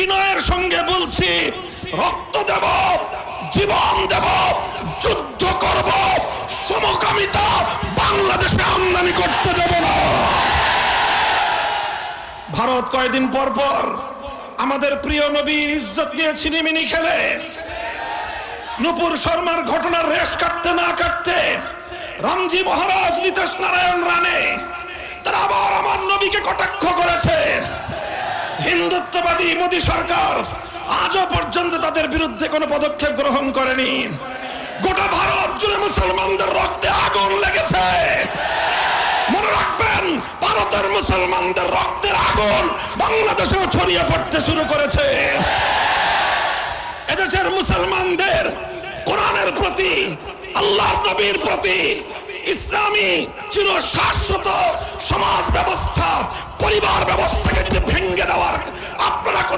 বিনয়ের সঙ্গে বলছি, রক্ত দেব, জীবন দেব, যুদ্ধ করব, সমকামিতা বাংলাদেশে আমদানি করতে দেব না। ভারত কয়েকদিন পর পর আমাদের প্রিয় নবীর ইজ্জত নিয়ে ছিনিমিনি খেলে। নুপুর শর্মার ঘটনার রেশ কাটতে না কাটতে রামজি মহারাজ, নীতিশ নারায়ণ রানে তারা আবার আমার নবীকে কটাক্ষ করেছে। হিন্দুত্ববাদী মোদী সরকার আজও পর্যন্ত তাদের বিরুদ্ধে কোনো পদক্ষেপ গ্রহণ করেনি। গোটা ভারত জুড়ে মুসলমানদের রক্তে আগুন লেগেছে। মনে রাখবেন, ভারতের মুসলমানদের রক্তের আগুন বাংলাদেশেও ছড়িয়ে পড়তে শুরু করেছে। এদেশের মুসলমানদের কোরআনের প্রতি, আল্লাহর নবীর প্রতি, ইসলামী চিরশাশ্বত সমাজ ব্যবস্থা, পরিবার ব্যবস্থাকে যদি ভেঙে দেওয়ার আপনারা